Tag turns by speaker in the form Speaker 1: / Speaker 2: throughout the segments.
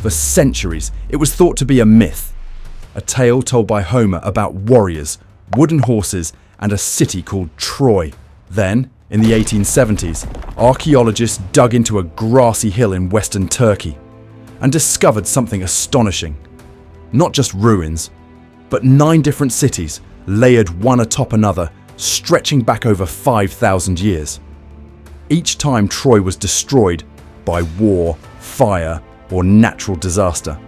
Speaker 1: For centuries, it was thought to be a myth, a tale told by Homer about warriors, wooden horses, and a city called Troy. Then, in the 1870s, archaeologists dug into a grassy hill in western Turkey and discovered something astonishing. Not just ruins, but 9 different cities layered one atop another, stretching back over 5,000 years. Each time Troy was destroyed by war, fire, or natural disaster,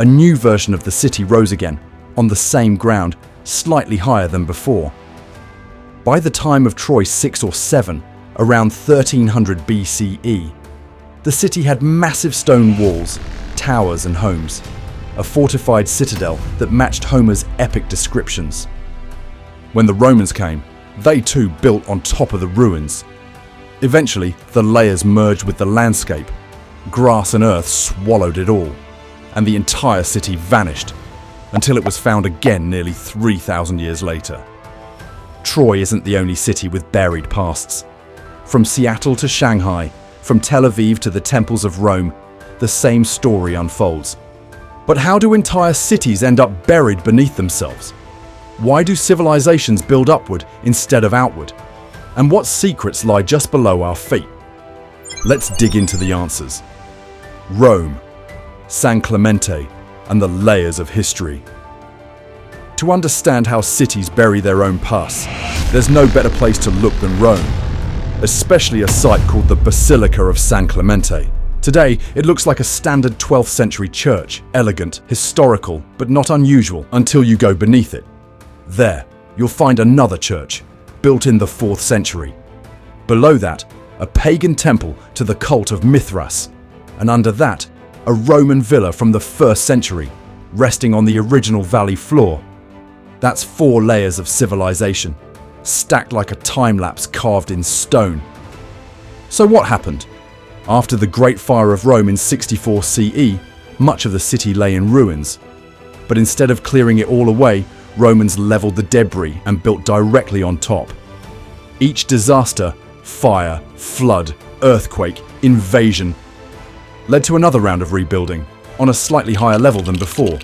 Speaker 1: a new version of the city rose again, on the same ground, slightly higher than before. By the time of Troy 6 or 7, around 1300 BCE, the city had massive stone walls, towers and homes, a fortified citadel that matched Homer's epic descriptions. When the Romans came, they too built on top of the ruins. Eventually, the layers merged with the landscape. Grass and earth swallowed it all, and the entire city vanished, until it was found again nearly 3,000 years later. Troy isn't the only city with buried pasts. From Seattle to Shanghai, from Tel Aviv to the temples of Rome, the same story unfolds. But how do entire cities end up buried beneath themselves? Why do civilizations build upward instead of outward? And what secrets lie just below our feet? Let's dig into the answers. Rome, San Clemente, and the layers of history. To understand how cities bury their own past, there's no better place to look than Rome, especially a site called the Basilica of San Clemente. Today, it looks like a standard 12th century church, elegant, historical, but not unusual until you go beneath it. There, you'll find another church, built in the 4th century. Below that, a pagan temple to the cult of Mithras, and under that, a Roman villa from the 1st century, resting on the original valley floor. That's 4 layers of civilization, stacked like a time-lapse carved in stone. So what happened? After the Great Fire of Rome in 64 CE, much of the city lay in ruins. But instead of clearing it all away, Romans leveled the debris and built directly on top. Each disaster, fire, flood, earthquake, invasion, led to another round of rebuilding, on a slightly higher level than before.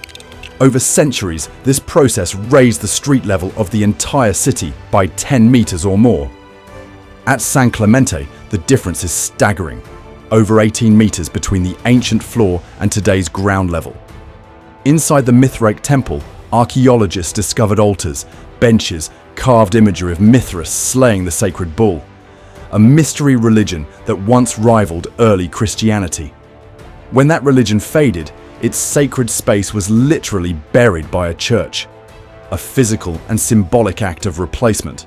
Speaker 1: Over centuries, this process raised the street level of the entire city by 10 meters or more. At San Clemente, the difference is staggering. Over 18 meters between the ancient floor and today's ground level. Inside the Mithraic temple, archaeologists discovered altars, benches, carved imagery of Mithras slaying the sacred bull, a mystery religion that once rivaled early Christianity. When that religion faded, its sacred space was literally buried by a church, a physical and symbolic act of replacement.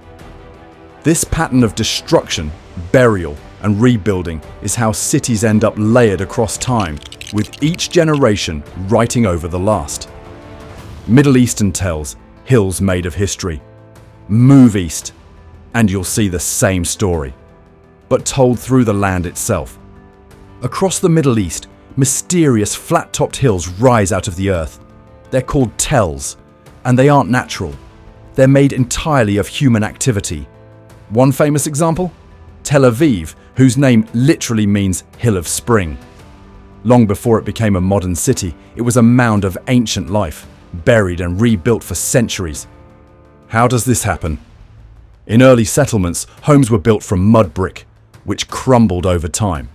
Speaker 1: This pattern of destruction, burial, and rebuilding is how cities end up layered across time, with each generation writing over the last. Middle Eastern tells, hills made of history. Move east, and you'll see the same story, but told through the land itself. Across the Middle East, mysterious flat-topped hills rise out of the earth. They're called tells, and they aren't natural. They're made entirely of human activity. One famous example? Tel Aviv, whose name literally means Hill of Spring. Long before it became a modern city, it was a mound of ancient life, buried and rebuilt for centuries. How does this happen? In early settlements, homes were built from mud brick, which crumbled over time.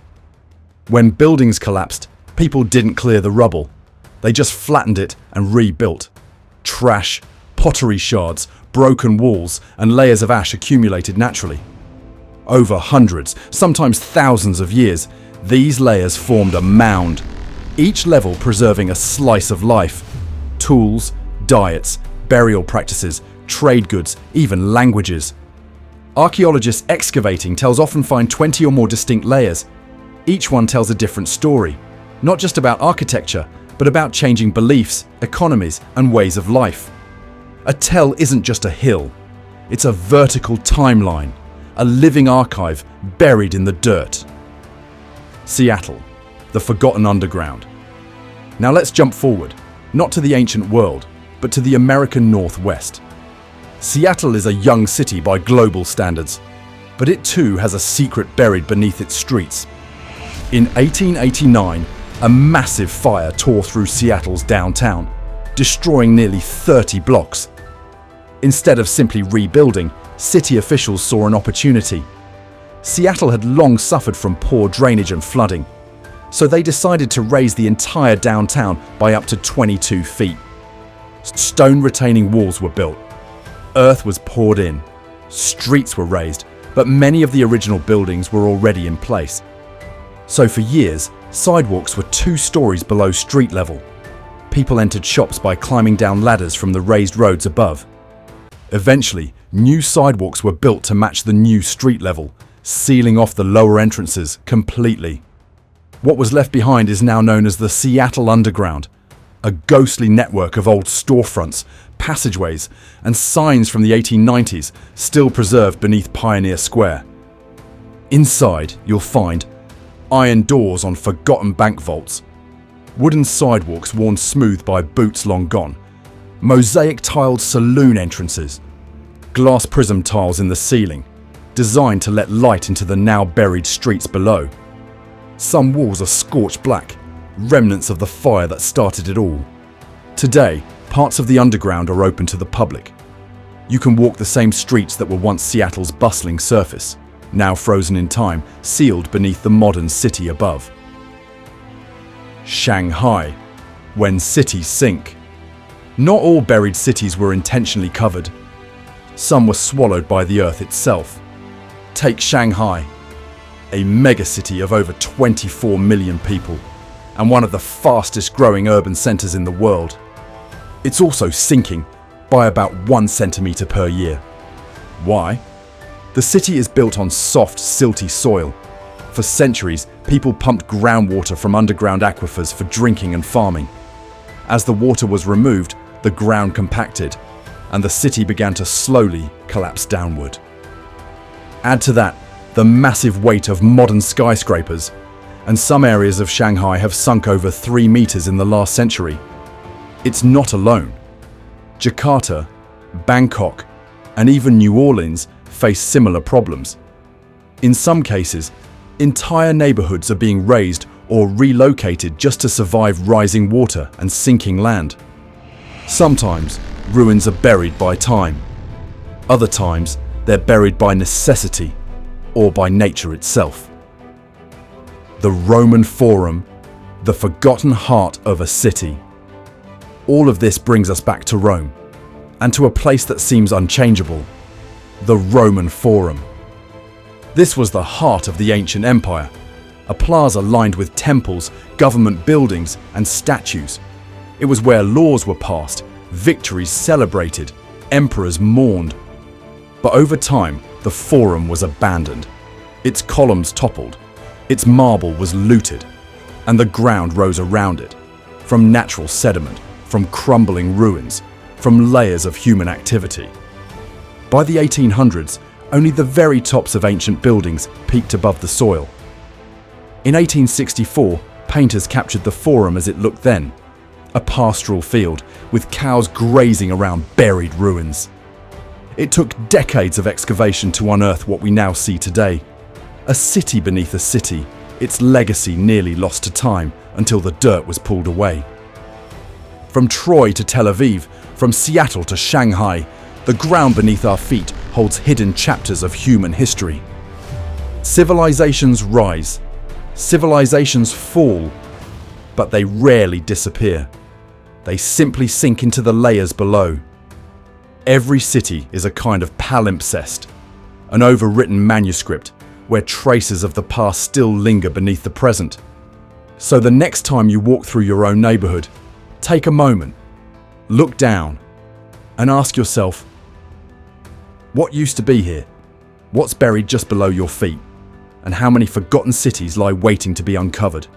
Speaker 1: When buildings collapsed, people didn't clear the rubble. They just flattened it and rebuilt. Trash, pottery shards, broken walls, and layers of ash accumulated naturally. Over hundreds, sometimes thousands of years, these layers formed a mound, each level preserving a slice of life. Tools, diets, burial practices, trade goods, even languages. Archaeologists excavating tells often find 20 or more distinct layers. Each one tells a different story, not just about architecture, but about changing beliefs, economies, and ways of life. A tell isn't just a hill, it's a vertical timeline, a living archive buried in the dirt. Seattle, the forgotten underground. Now let's jump forward, not to the ancient world, but to the American Northwest. Seattle is a young city by global standards, but it too has a secret buried beneath its streets. In 1889, A massive fire tore through Seattle's downtown, destroying nearly 30 blocks. Instead of simply rebuilding, city officials saw an opportunity. Seattle had long suffered from poor drainage and flooding, so they decided to raise the entire downtown by up to 22 feet. Stone retaining walls were built. Earth was poured in. Streets were raised, but many of the original buildings were already in place. So for years, sidewalks were 2 stories below street level. People entered shops by climbing down ladders from the raised roads above. Eventually, new sidewalks were built to match the new street level, sealing off the lower entrances completely. What was left behind is now known as the Seattle Underground, a ghostly network of old storefronts, passageways, and signs from the 1890s still preserved beneath Pioneer Square. Inside, you'll find iron doors on forgotten bank vaults, wooden sidewalks worn smooth by boots long gone, mosaic-tiled saloon entrances, glass prism tiles in the ceiling, designed to let light into the now buried streets below. Some walls are scorched black, remnants of the fire that started it all. Today, parts of the underground are open to the public. You can walk the same streets that were once Seattle's bustling surface, now frozen in time, sealed beneath the modern city above. Shanghai, when cities sink. Not all buried cities were intentionally covered. Some were swallowed by the earth itself. Take Shanghai, a megacity of over 24 million people, and one of the fastest growing urban centres in the world. It's also sinking by about 1 centimetre per year. Why? The city is built on soft, silty soil. For centuries, people pumped groundwater from underground aquifers for drinking and farming. As the water was removed, the ground compacted, and the city began to slowly collapse downward. Add to that the massive weight of modern skyscrapers, and some areas of Shanghai have sunk over 3 meters in the last century. It's not alone. Jakarta, Bangkok, and even New Orleans face similar problems. In some cases, entire neighborhoods are being razed or relocated just to survive rising water and sinking land. Sometimes, ruins are buried by time. Other times, they're buried by necessity or by nature itself. The Roman Forum, the forgotten heart of a city. All of this brings us back to Rome, and to a place that seems unchangeable, the Roman Forum. This was the heart of the ancient empire, a plaza lined with temples, government buildings, and statues. It was where laws were passed, victories celebrated, emperors mourned. But over time, the Forum was abandoned. Its columns toppled, its marble was looted, and the ground rose around it, from natural sediment, from crumbling ruins, from layers of human activity. By the 1800s, only the very tops of ancient buildings peaked above the soil. In 1864, painters captured the Forum as it looked then, a pastoral field with cows grazing around buried ruins. It took decades of excavation to unearth what we now see today. A city beneath a city, its legacy nearly lost to time until the dirt was pulled away. From Troy to Tel Aviv, from Seattle to Shanghai, the ground beneath our feet holds hidden chapters of human history. Civilizations rise, civilizations fall, but they rarely disappear. They simply sink into the layers below. Every city is a kind of palimpsest, an overwritten manuscript where traces of the past still linger beneath the present. So the next time you walk through your own neighborhood, take a moment, look down, and ask yourself, what used to be here? What's buried just below your feet? And how many forgotten cities lie waiting to be uncovered?